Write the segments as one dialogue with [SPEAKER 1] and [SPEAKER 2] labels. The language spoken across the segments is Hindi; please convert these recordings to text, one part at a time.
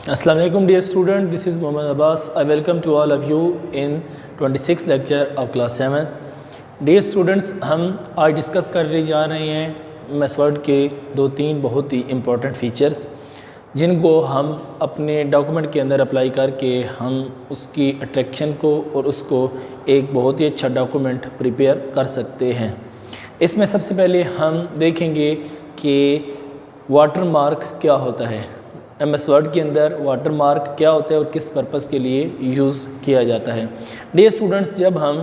[SPEAKER 1] Assalamu alaikum dear student, this is Mohammad Abbas. I welcome to all of you in 26th lecture of class 7. Dear students, हम आज डिस्कस कर रहे हैं MS Word के 2-3 बहुत ही इम्पोर्टेंट फीचर्स जिनको हम अपने डॉक्यूमेंट के अंदर अप्लाई करके हम उसकी अट्रैक्शन को और उसको एक बहुत ही अच्छा डॉक्यूमेंट प्रिपेयर कर सकते हैं। इसमें सबसे पहले हम देखेंगे कि वाटरमार्क क्या होता है। MS वर्ड के अंदर वाटरमार्क क्या होता है और किस पर्पज़ के लिए यूज़ किया जाता है। डियर स्टूडेंट्स, जब हम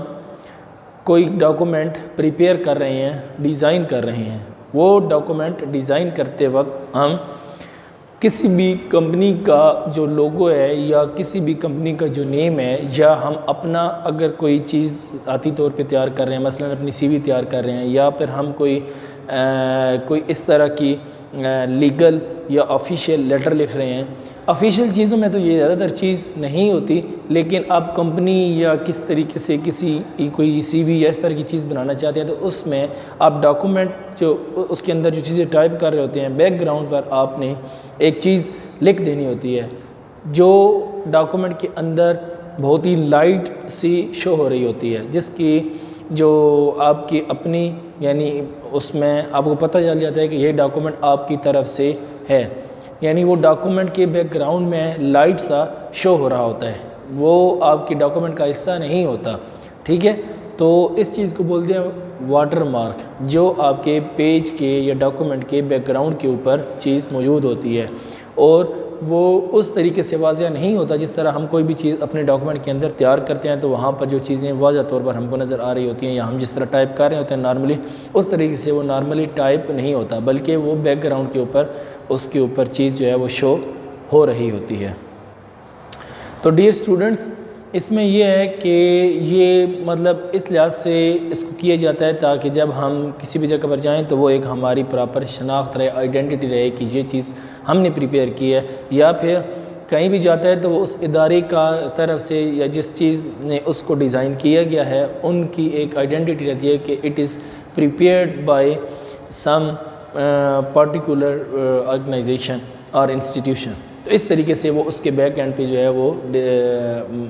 [SPEAKER 1] कोई डॉक्यूमेंट प्रिपेयर कर रहे हैं, डिज़ाइन कर रहे हैं, वो डॉक्यूमेंट डिज़ाइन करते वक्त हम किसी भी कंपनी का जो लोगो है या किसी भी कंपनी का जो नेम है या हम अपना अगर कोई चीज़ ज़ाती तौर पे तैयार कर रहे हैं, मसलन अपनी CV तैयार कर रहे हैं या फिर हम कोई इस तरह की लीगल या ऑफिशियल लेटर लिख रहे हैं। ऑफिशियल चीज़ों में तो ये ज़्यादातर चीज़ नहीं होती, लेकिन आप कंपनी या किस तरीके से कोई CV या इस तरह की चीज़ बनाना चाहते हैं तो उसमें आप डॉक्यूमेंट जो उसके अंदर जो चीज़ें टाइप कर रहे होते हैं, बैकग्राउंड पर आपने एक चीज़ लिख देनी होती है जो डॉक्यूमेंट के अंदर बहुत ही लाइट सी शो हो रही होती है, जिसकी जो आपकी अपनी यानी उसमें आपको पता चल जाता है कि ये डॉक्यूमेंट आपकी तरफ से है, यानी वो डॉक्यूमेंट के बैकग्राउंड में लाइट सा शो हो रहा होता है, वो आपकी डॉक्यूमेंट का हिस्सा नहीं होता। ठीक है, तो इस चीज़ को बोलते हैं वाटरमार्क, जो आपके पेज के या डॉक्यूमेंट के बैकग्राउंड के ऊपर चीज़ मौजूद होती है और वो उस तरीके से वाज़ह नहीं होता जिस तरह हम कोई भी चीज़ अपने डॉक्यूमेंट के अंदर तैयार करते हैं तो वहाँ पर जो चीज़ें वाज़ह तौर पर हमको नज़र आ रही होती हैं या हम जिस तरह टाइप कर रहे होते हैं नॉर्मली, उस तरीके से वो नॉर्मली टाइप नहीं होता, बल्कि वो बैकग्राउंड के ऊपर उसके ऊपर चीज़ जो है वो शो हो रही होती है। तो डियर स्टूडेंट्स, इसमें यह है कि ये मतलब इस लिहाज से इसको किया जाता है ताकि जब हम किसी भी जगह पर जाएं तो वो एक हमारी प्रॉपर शनाख्त रहे, आइडेंटिटी रहे कि ये चीज़ हमने प्रिपेयर की है, या फिर कहीं भी जाता है तो वो उस इदारे का तरफ से या जिस चीज़ ने उसको डिज़ाइन किया गया है उनकी एक आइडेंटिटी रहती है कि it is prepared by some particular organisation और इंस्टीट्यूशन। तो इस तरीके से वो उसके बैक एंड पे जो है वो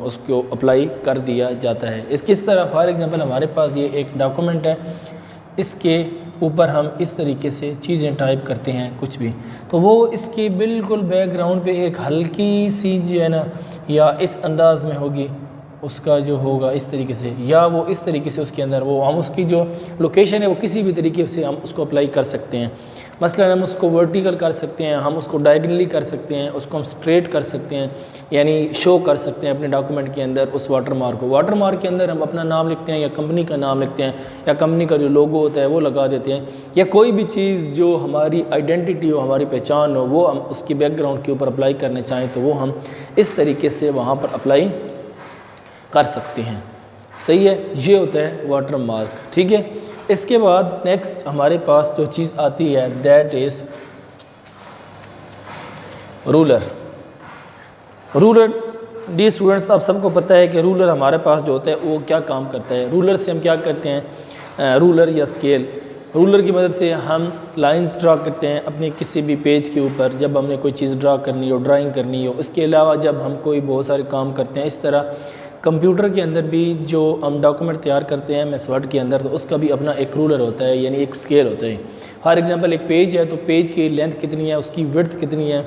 [SPEAKER 1] उसको अप्लाई कर दिया जाता है। इस किस तरह, फॉर एग्जांपल हमारे पास ये एक डॉक्यूमेंट है, इसके ऊपर हम इस तरीके से चीज़ें टाइप करते हैं कुछ भी, तो वो इसके बिल्कुल बैकग्राउंड पे एक हल्की सी जो है ना या इस अंदाज़ में होगी, उसका जो होगा इस तरीके से या वो इस तरीके से उसके अंदर वो हम उसकी जो लोकेशन है वो किसी भी तरीके से हम उसको अप्लाई कर सकते हैं। मसलन हम उसको वर्टिकल कर सकते हैं, हम उसको डायगनली कर सकते हैं, उसको हम स्ट्रेट कर सकते हैं, यानी शो कर सकते हैं अपने डॉक्यूमेंट के अंदर उस वाटरमार्क को। वाटरमार्क के अंदर हम अपना नाम लिखते हैं या कंपनी का नाम लिखते हैं या कंपनी का जो लोगो होता है वो लगा देते हैं, या कोई भी चीज़ जो हमारी आइडेंटिटी हो, हमारी पहचान हो, वो हम उसकी बैकग्राउंड के ऊपर अप्लाई करना चाहें तो वो हम इस तरीके से वहाँ पर अप्लाई कर सकते हैं। सही है, ये होता है वाटरमार्क। ठीक है, इसके बाद नेक्स्ट हमारे पास जो चीज़ आती है that is ruler. Ruler, dear students, आप सबको पता है कि रूलर हमारे पास जो होता है वो क्या काम करता है। रूलर से हम क्या करते हैं, रूलर या स्केल, रूलर की मदद से हम लाइंस ड्रा करते हैं अपने किसी भी पेज के ऊपर जब हमने कोई चीज़ ड्रा करनी हो, ड्राइंग करनी हो। इसके अलावा जब हम कोई बहुत सारे काम करते हैं, इस तरह कंप्यूटर के अंदर भी जो हम डॉक्यूमेंट तैयार करते हैं MS वर्ड के अंदर, तो उसका भी अपना एक रूलर होता है, यानी एक स्केल होता है। फॉर एग्जांपल एक पेज है तो पेज की लेंथ कितनी है, उसकी विड्थ कितनी है,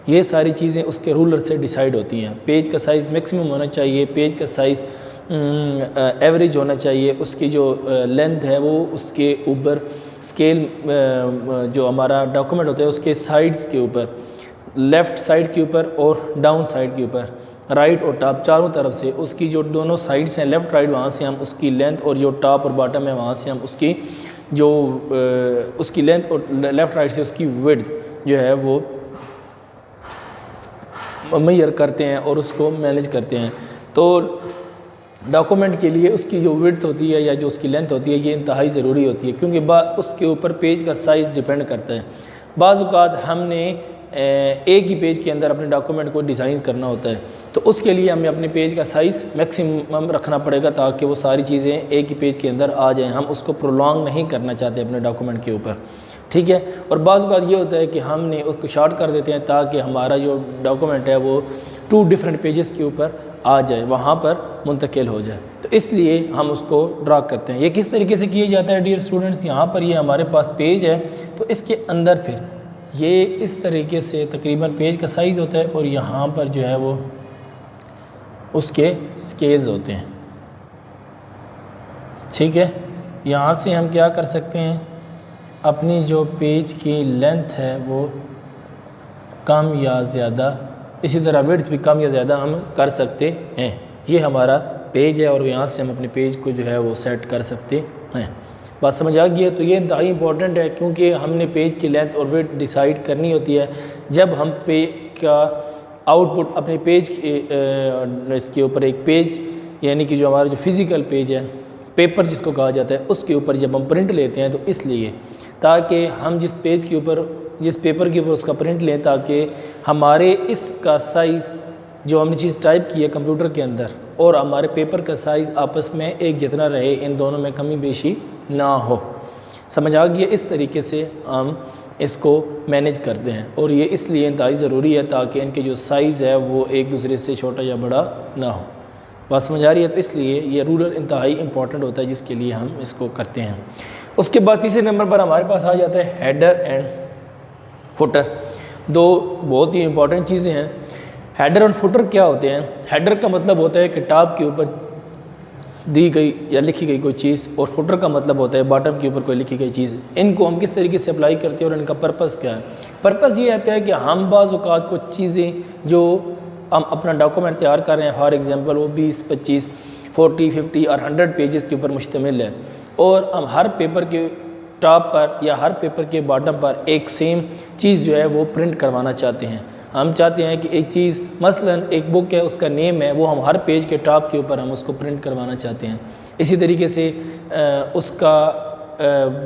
[SPEAKER 1] ये सारी चीज़ें उसके रूलर से डिसाइड होती हैं। पेज का साइज़ मैक्सिमम होना चाहिए, पेज का साइज़ एवरेज होना चाहिए, उसकी जो लेंथ है वो उसके ऊपर स्केल जो हमारा डॉक्यूमेंट होता है उसके साइड्स के ऊपर, लेफ़्ट साइड के ऊपर और डाउन साइड के ऊपर, राइट और टॉप, चारों तरफ से उसकी जो दोनों साइड्स हैं लेफ़्ट राइट, वहाँ से हम उसकी लेंथ, और जो टॉप और बॉटम है वहाँ से हम उसकी जो उसकी लेंथ और लेफ़्ट राइट से उसकी विड्थ जो है वो मेजर करते हैं और उसको मैनेज करते हैं। तो डॉक्यूमेंट के लिए उसकी जो विड्थ होती है या जो उसकी लेंथ होती है ये इंतहाई ज़रूरी होती है, क्योंकि उसके ऊपर पेज का साइज़ डिपेंड करता है। बाज़ औक़ात हमने एक ही पेज के अंदर अपने डॉक्यूमेंट को डिज़ाइन करना होता है, तो उसके लिए हमें अपने पेज का साइज़ मैक्सिमम रखना पड़ेगा ताकि वो सारी चीज़ें एक ही पेज के अंदर आ जाएं। हम उसको प्रोलॉन्ग नहीं करना चाहते अपने डॉक्यूमेंट के ऊपर। ठीक है। और बाज़ बात ये होता है कि हमने उसको शॉर्ट कर देते हैं ताकि हमारा जो डॉक्यूमेंट है वो 2 डिफरेंट पेजेस के ऊपर आ जाए, वहाँ पर मुंतकिल हो जाए। तो इसलिए हम उसको ड्रा करते हैं। ये किस तरीके से किया जाता है डियर स्टूडेंट्स, यहाँ पर ये हमारे पास पेज है, तो इसके अंदर फिर ये इस तरीके से तकरीबन पेज का साइज़ होता है और यहाँ पर जो है वो उसके स्केल्स होते हैं, ठीक है। यहाँ से हम क्या कर सकते हैं, अपनी जो पेज की लेंथ है वो कम या ज़्यादा, इसी तरह विड्थ भी कम या ज़्यादा हम कर सकते हैं। ये हमारा पेज है और यहाँ से हम अपने पेज को जो है वो सेट कर सकते हैं। बात समझ आ गई है। तो ये इंतहाई इंपॉर्टेंट है क्योंकि हमने पेज की लेंथ और विड्थ डिसाइड करनी होती है जब हम पेज का आउटपुट अपने पेज के इसके ऊपर एक पेज यानी कि जो हमारा जो फिज़िकल पेज है, पेपर जिसको कहा जाता है, उसके ऊपर जब हम प्रिंट लेते हैं तो इसलिए ताकि हम जिस पेज के ऊपर जिस पेपर के ऊपर उसका प्रिंट लें ताकि हमारे इसका साइज़ जो हमने चीज़ टाइप की है कंप्यूटर के अंदर और हमारे पेपर का साइज़ आपस में एक जितना रहे, इन दोनों में कमी बेशी ना हो। समझ आ गई? इस तरीके से हम इसको मैनेज करते हैं और ये इसलिए इंतहाई ज़रूरी है ताकि इनके जो साइज़ है वो एक दूसरे से छोटा या बड़ा ना हो। बात समझ आ रही है? तो इसलिए ये रूलर इंतहाई इंपॉर्टेंट होता है जिसके लिए हम इसको करते हैं। उसके बाद तीसरे नंबर पर हमारे पास आ जाता है हेडर एंड फुटर। दो बहुत ही इंपॉर्टेंट चीज़ें हैं। हेडर और फुटर क्या होते हैं? हेडर का मतलब होता है कि टॉप के ऊपर दी गई या लिखी गई कोई चीज़, और फुटर का मतलब होता है बॉटम के ऊपर कोई लिखी गई चीज़। इनको हम किस तरीके से अप्लाई करते हैं और इनका पर्पस क्या है? पर्पस ये आता है कि हम बाज़ औक़ात कुछ चीज़ें जो हम अपना डॉक्यूमेंट तैयार कर रहे हैं, फॉर एग्जांपल वो 20, 25, 40, 50 और 100 पेजेस के ऊपर मुश्तमिल है और हम हर पेपर के टॉप पर या हर पेपर के बॉटम पर एक सेम चीज़ जो है वो प्रिंट करवाना चाहते हैं। हम चाहते हैं कि एक चीज़ मसलन एक बुक है, उसका नेम है, वो हम हर पेज के टॉप के ऊपर हम उसको प्रिंट करवाना चाहते हैं। इसी तरीके से उसका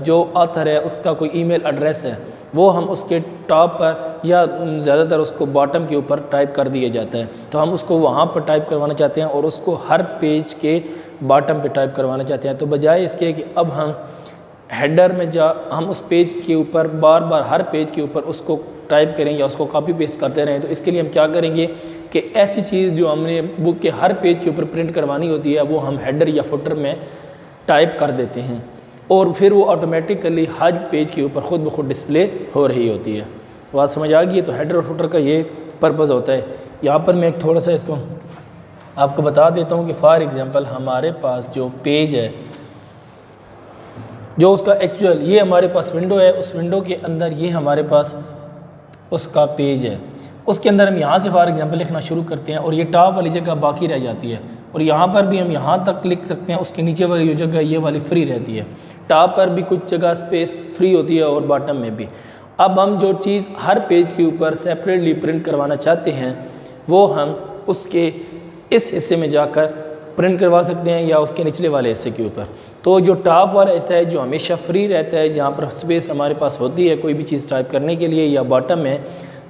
[SPEAKER 1] जो ऑथर है उसका कोई ईमेल एड्रेस है वो हम उसके टॉप पर या ज़्यादातर उसको बॉटम के ऊपर टाइप कर दिया जाता है, तो हम उसको वहाँ पर टाइप करवाना चाहते हैं और उसको हर पेज के बॉटम पे टाइप करवाना चाहते हैं। तो बजाय इसके कि अब हम हेडर में हम उस पेज के ऊपर बार बार हर पेज के ऊपर उसको टाइप करें या उसको कॉपी पेस्ट करते रहें, तो इसके लिए हम क्या करेंगे कि ऐसी चीज़ जो हमने बुक के हर पेज के ऊपर प्रिंट करवानी होती है वो हम हेडर या फुटर में टाइप कर देते हैं और फिर वो ऑटोमेटिकली हर पेज के ऊपर ख़ुद ब खुद डिस्प्ले हो रही होती है। बात समझ आ गई? तो हेडर और फुटर का ये पर्पज़ होता है। यहाँ पर मैं थोड़ा सा इसको आपको बता देता हूँ कि फॉर एग्ज़ाम्पल हमारे पास जो पेज है, जो उसका एक्चुअल ये हमारे पास विंडो है, उस विंडो के अंदर ये हमारे पास उसका पेज है। उसके अंदर हम यहाँ से फॉर एग्जांपल लिखना शुरू करते हैं और ये टॉप वाली जगह बाकी रह जाती है और यहाँ पर भी हम यहाँ तक लिख सकते हैं, उसके नीचे वाली जो जगह ये वाली फ्री रहती है। टॉप पर भी कुछ जगह स्पेस फ्री होती है और बॉटम में भी। अब हम जो चीज़ हर पेज के ऊपर सेपरेटली प्रिंट करवाना चाहते हैं वो हम उसके इस हिस्से में जाकर प्रिंट करवा सकते हैं या उसके निचले वाले हिस्से के ऊपर। तो जो टॉप वाला हिस्सा है जो हमेशा फ्री रहता है, जहाँ पर स्पेस हमारे पास होती है कोई भी चीज़ टाइप करने के लिए, या बॉटम में,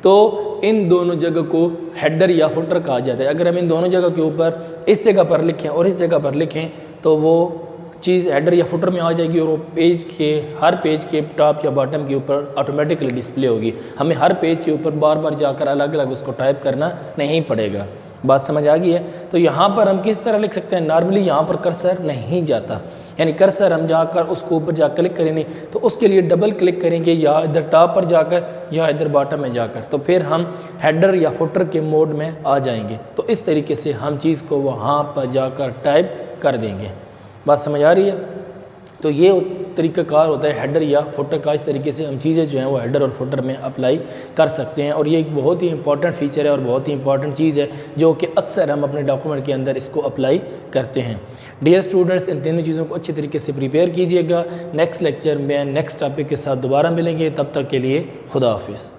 [SPEAKER 1] तो इन दोनों जगह को हेडर या फुटर कहा जाता है। अगर हम इन दोनों जगह के ऊपर इस जगह पर लिखें और इस जगह पर लिखें तो वो चीज़ हेडर या फुटर में आ जाएगी और वो पेज के हर पेज के टॉप या बॉटम के ऊपर ऑटोमेटिकली डिस्प्ले होगी। हमें हर पेज के ऊपर बार बार जाकर अलग अलग उसको टाइप करना नहीं पड़ेगा। बात समझ आ गई है? तो यहाँ पर हम किस तरह लिख सकते हैं? नॉर्मली यहाँ पर कर्सर नहीं जाता, यानी कर्सर हम जाकर उसको ऊपर जा क्लिक करेंगे तो उसके लिए डबल क्लिक करेंगे या इधर टॉप पर जाकर या इधर बॉटम में जाकर, तो फिर हम हेडर या फुटर के मोड में आ जाएंगे। तो इस तरीके से हम चीज़ को वहाँ पर जाकर टाइप कर देंगे। बात समझ आ रही है? तो ये तरीक़ाकार होता है हेडर या फुटर का। इस तरीके से हम चीज़ें जो हैं वो हेडर और फुटर में अप्लाई कर सकते हैं और ये एक बहुत ही इंपॉर्टेंट फ़ीचर है और बहुत ही इंपॉर्टेंट चीज़ है जो कि अक्सर हम अपने डॉक्यूमेंट के अंदर इसको अप्लाई करते हैं। डियर स्टूडेंट्स, इन तीनों चीज़ों को अच्छी तरीके से प्रिपेयर कीजिएगा। नेक्स्ट लेक्चर में नेक्स्ट टॉपिक के साथ दोबारा मिलेंगे। तब तक के लिए खुदा हाफिज़।